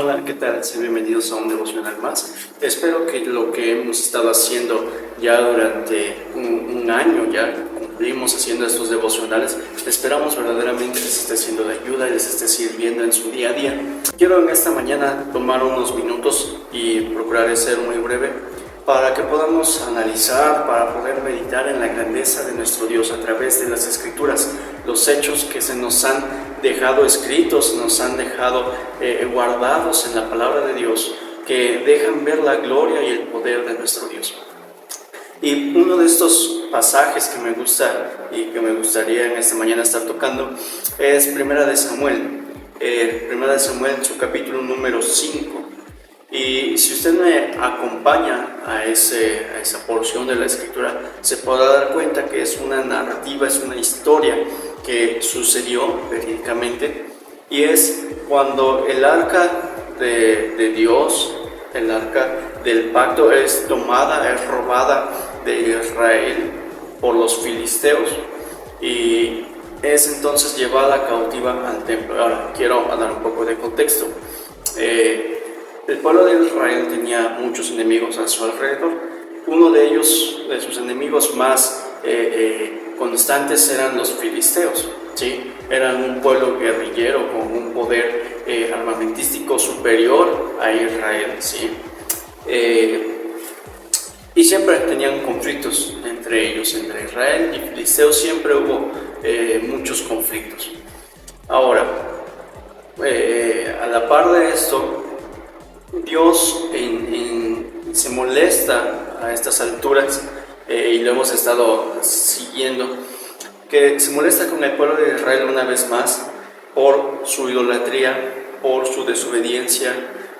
Hola, ¿qué tal? Sean bienvenidos a un devocional más. Espero que lo que hemos estado haciendo ya durante un año, ya cumplimos haciendo estos devocionales, esperamos verdaderamente les esté siendo de ayuda y les esté sirviendo en su día a día. Quiero en esta mañana tomar unos minutos y procuraré ser muy breve para que podamos analizar, para poder meditar en la grandeza de nuestro Dios a través de las Escrituras, los hechos que se nos han dejado escritos, nos han dejado guardados en la palabra de Dios, que dejan ver la gloria y el poder de nuestro Dios. Y uno de estos pasajes que me gusta y que me gustaría en esta mañana estar tocando es Primera de Samuel, en su capítulo número 5. Y si usted me acompaña a esa porción de la Escritura, se podrá dar cuenta que es una narrativa, es una historia que sucedió verídicamente, y es cuando el arca de Dios, el arca del pacto, es tomada, es robada de Israel por los filisteos y es entonces llevada cautiva al templo. Ahora quiero dar un poco de contexto. El pueblo de Israel tenía muchos enemigos a su alrededor. Uno de ellos, de sus enemigos más constantes, eran los filisteos, ¿sí? Eran un pueblo guerrillero con un poder armamentístico superior a Israel, ¿sí? Y siempre tenían conflictos entre ellos, entre Israel y filisteos. Siempre hubo muchos conflictos. Ahora, a la par de esto, Dios se molesta a estas alturas, y lo hemos estado siguiendo, que se molesta con el pueblo de Israel una vez más por su idolatría, por su desobediencia,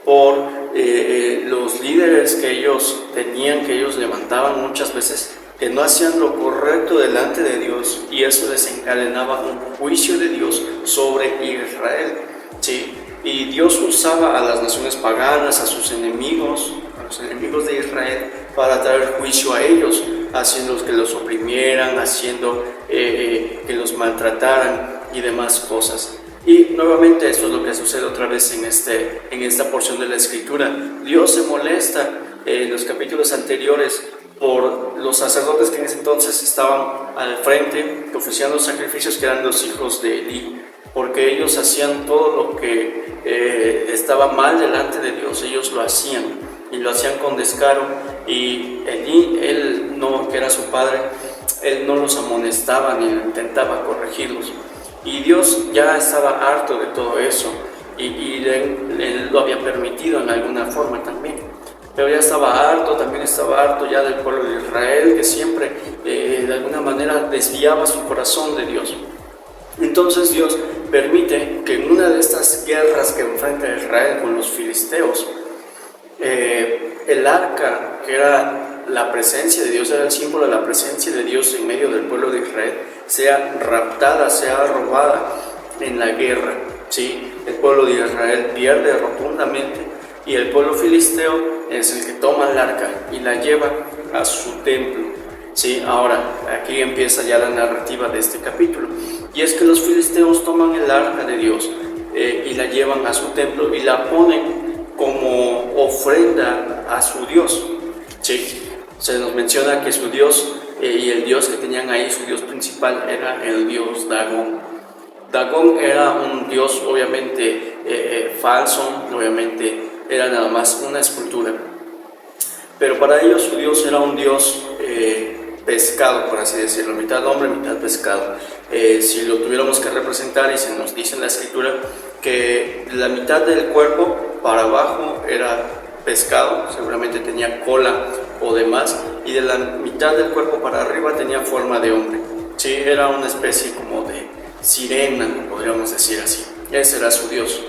por los líderes que ellos tenían, que ellos levantaban muchas veces, que no hacían lo correcto delante de Dios, y eso desencadenaba un juicio de Dios sobre Israel, ¿sí? Y Dios usaba a las naciones paganas, a sus enemigos, a los enemigos de Israel, para traer juicio a ellos, haciendo que los oprimieran, haciendo que los maltrataran y demás cosas. Y nuevamente esto es lo que sucede otra vez en esta porción de la Escritura. Dios se molesta en los capítulos anteriores por los sacerdotes que en ese entonces estaban al frente, que ofrecían los sacrificios, que eran los hijos de Elí, porque ellos hacían todo lo que estaba mal delante de Dios. Ellos lo hacían y lo hacían con descaro, y Elí, él no, que era su padre, él no los amonestaba ni intentaba corregirlos, y Dios ya estaba harto de todo eso, y él lo había permitido en alguna forma también, pero ya estaba harto, también estaba harto ya del pueblo de Israel, que siempre de alguna manera desviaba su corazón de Dios. Entonces Dios permite que en una de estas guerras que enfrenta Israel con los filisteos, el arca, que era la presencia de Dios, era el símbolo de la presencia de Dios en medio del pueblo de Israel, sea raptada, sea robada en la guerra, ¿sí? El pueblo de Israel pierde rotundamente, y el pueblo filisteo es el que toma el arca y la lleva a su templo, ¿sí? Ahora, aquí empieza ya la narrativa de este capítulo, y es que los filisteos toman el arca de Dios y la llevan a su templo y la ponen como ofrenda a su Dios, ¿sí? Se nos menciona que su Dios y el Dios que tenían ahí, su Dios principal, era el Dios Dagón. Dagón era un Dios obviamente falso, obviamente era nada más una escultura, pero para ellos su Dios era un Dios pescado, por así decirlo, mitad hombre, mitad pescado. Si lo tuviéramos que representar, y se nos dice en la Escritura que la mitad del cuerpo para abajo era pescado, seguramente tenía cola o demás, y de la mitad del cuerpo para arriba tenía forma de hombre, ¿sí? Era una especie como de sirena, podríamos decir así. Ese era su Dios.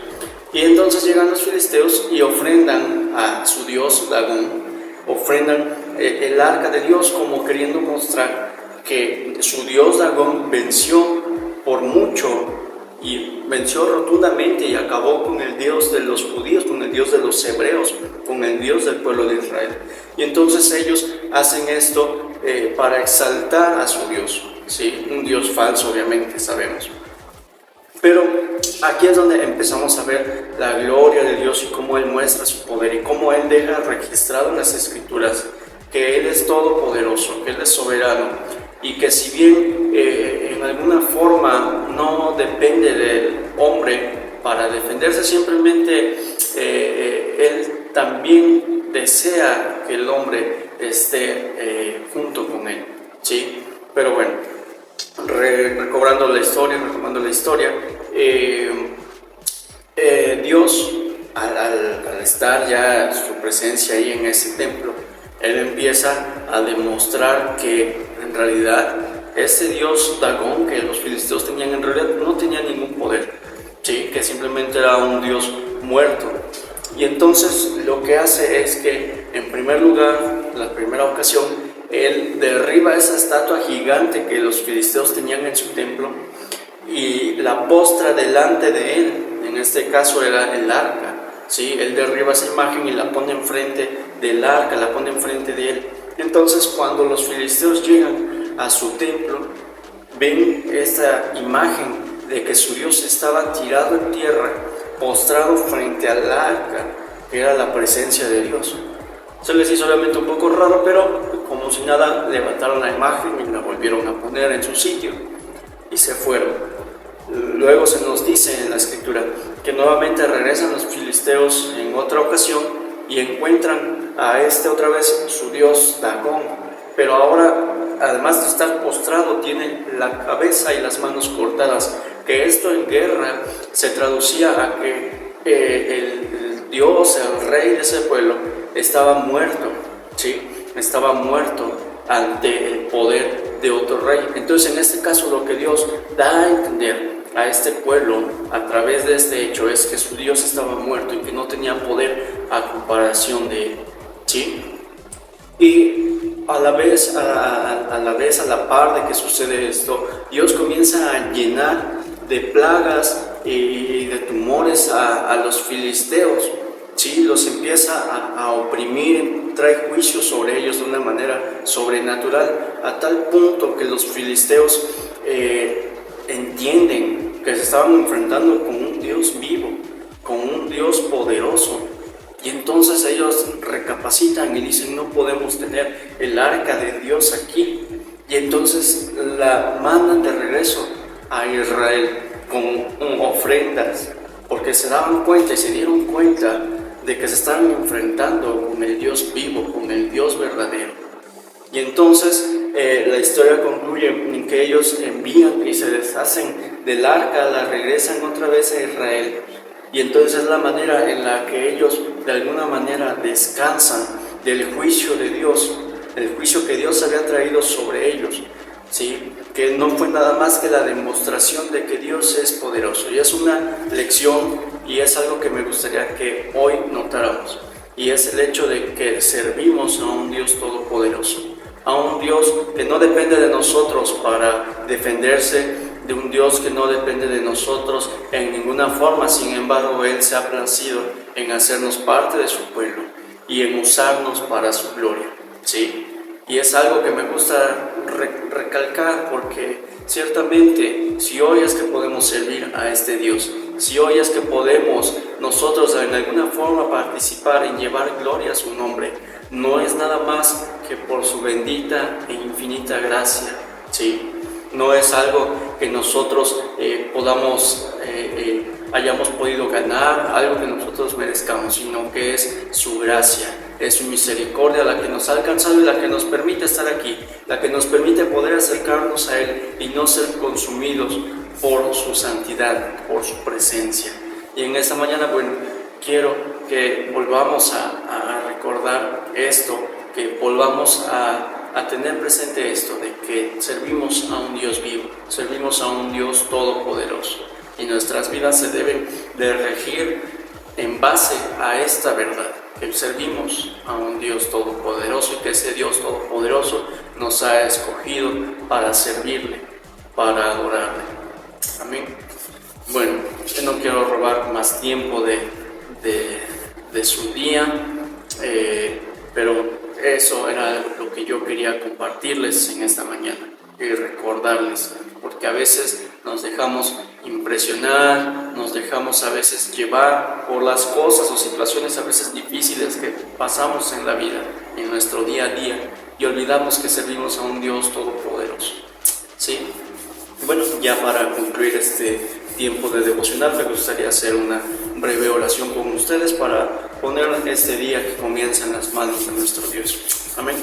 Y entonces llegan los filisteos y ofrendan a su Dios Dagón, ofrendan el arca de Dios, como queriendo mostrar que su Dios Dagón venció por mucho, y venció rotundamente, y acabó con el Dios de los judíos, con el Dios de los hebreos, con el Dios del pueblo de Israel. Y entonces ellos hacen esto para exaltar a su Dios, ¿sí? Un Dios falso, obviamente, sabemos. Pero aquí es donde empezamos a ver la gloria de Dios y cómo Él muestra su poder y cómo Él deja registrado en las Escrituras que Él es todopoderoso, que Él es soberano y que si bien en alguna forma no depende del hombre para defenderse, simplemente Él también desea que el hombre esté junto con Él, ¿sí? Pero bueno, retomando la historia, Dios, al estar ya su presencia ahí en ese templo, Él empieza a demostrar que en realidad ese Dios Dagón que los filisteos tenían, en realidad no tenía ningún poder, ¿sí? Que simplemente era un Dios muerto. Y entonces lo que hace es que, en primer lugar, la primera ocasión, Él derriba esa estatua gigante que los filisteos tenían en su templo y la postra delante de Él. En este caso era el arca, ¿sí? Él derriba esa imagen y la pone enfrente del arca, la pone enfrente de Él. Entonces, cuando los filisteos llegan a su templo, ven esta imagen de que su Dios estaba tirado en tierra, postrado frente al arca, que era la presencia de Dios. Se les hizo obviamente un poco raro, pero como si nada, levantaron la imagen y la volvieron a poner en su sitio y se fueron. Luego se nos dice en la escritura que nuevamente regresan los filisteos en otra ocasión y encuentran a otra vez su dios Dagón, pero ahora, además de estar postrado, tiene la cabeza y las manos cortadas, que esto en guerra se traducía a que el dios, el rey de ese pueblo, estaba muerto, ¿sí? Estaba muerto ante el poder de otro rey. Entonces, en este caso, lo que Dios da a entender a este pueblo a través de este hecho es que su Dios estaba muerto y que no tenía poder a comparación de él, ¿sí? Y a la par de que sucede esto, Dios comienza a llenar de plagas y de tumores a los filisteos, ¿sí? Los empieza a oprimir, trae juicio sobre ellos de una manera sobrenatural, a tal punto que los filisteos entienden que se estaban enfrentando con un Dios vivo, con un Dios poderoso. Y entonces ellos recapacitan y dicen: no podemos tener el arca de Dios aquí. Y entonces la mandan de regreso a Israel con ofrendas, porque se daban cuenta y se dieron cuenta de que se estaban enfrentando con el Dios vivo, con el Dios verdadero. Y entonces la historia concluye en que ellos envían y se deshacen del arca, la regresan otra vez a Israel. Y entonces es la manera en la que ellos de alguna manera descansan del juicio de Dios, el juicio que Dios había traído sobre ellos, ¿sí? Que no fue nada más que la demostración de que Dios es poderoso. Y es una lección y es algo que me gustaría que hoy notáramos. Y es el hecho de que servimos a un Dios todopoderoso, a un Dios que no depende de nosotros para defenderse, de un Dios que no depende de nosotros en ninguna forma. Sin embargo, Él se ha placido en hacernos parte de su pueblo y en usarnos para su gloria, ¿sí? Y es algo que me gusta recalcar, porque ciertamente si hoy es que podemos servir a este Dios, si hoy es que podemos nosotros en alguna forma participar en llevar gloria a su nombre, no es nada más que por su bendita e infinita gracia, ¿sí? No es algo que nosotros hayamos podido ganar, algo que nosotros merezcamos, sino que es su gracia, es su misericordia la que nos ha alcanzado y la que nos permite estar aquí, la que nos permite poder acercarnos a Él y no ser consumidos por su santidad, por su presencia. Y en esta mañana, bueno, quiero que volvamos a recordar esto, que volvamos a tener presente esto, de que servimos a un Dios vivo, servimos a un Dios todopoderoso, y nuestras vidas se deben de regir en base a esta verdad, que servimos a un Dios todopoderoso y que ese Dios todopoderoso nos ha escogido para servirle, para adorarle. Amén. Bueno, yo no quiero robar más tiempo de su día, pero eso era lo que yo quería compartirles en esta mañana y recordarles, porque a veces nos dejamos impresionar, nos dejamos a veces llevar por las cosas o situaciones a veces difíciles que pasamos en la vida, en nuestro día a día, y olvidamos que servimos a un Dios todopoderoso. ¿Sí? Bueno, ya para concluir este tiempo de devocional, me gustaría hacer una breve oración con ustedes para poner este día que comienza en las manos de nuestro Dios. Amén.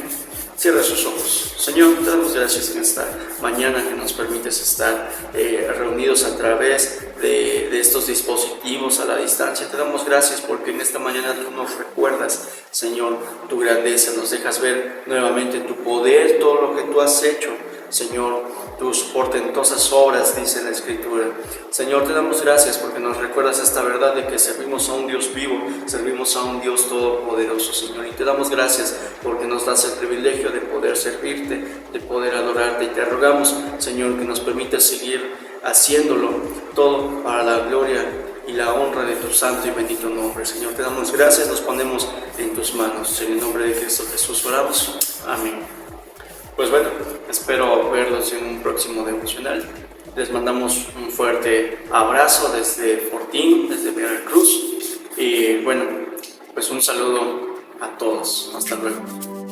Cierra sus ojos. Señor, te damos gracias en esta mañana que nos permites estar reunidos a través de estos dispositivos a la distancia. Te damos gracias porque en esta mañana tú nos recuerdas, Señor, tu grandeza. Nos dejas ver nuevamente tu poder, todo lo que tú has hecho, Señor, tus portentosas obras, dice la Escritura. Señor, te damos gracias porque nos recuerdas esta verdad de que servimos a un Dios vivo, servimos a un Dios todopoderoso, Señor. Y te damos gracias porque nos das el privilegio de poder servirte, de poder adorarte. Y te rogamos, Señor, que nos permitas seguir haciéndolo todo para la gloria y la honra de tu santo y bendito nombre. Señor, te damos gracias, nos ponemos en tus manos. En el nombre de Cristo Jesús oramos. Amén. Pues bueno, espero verlos en un próximo devocional. Les mandamos un fuerte abrazo desde Fortín, desde Veracruz. Y bueno, pues un saludo a todos. Hasta luego.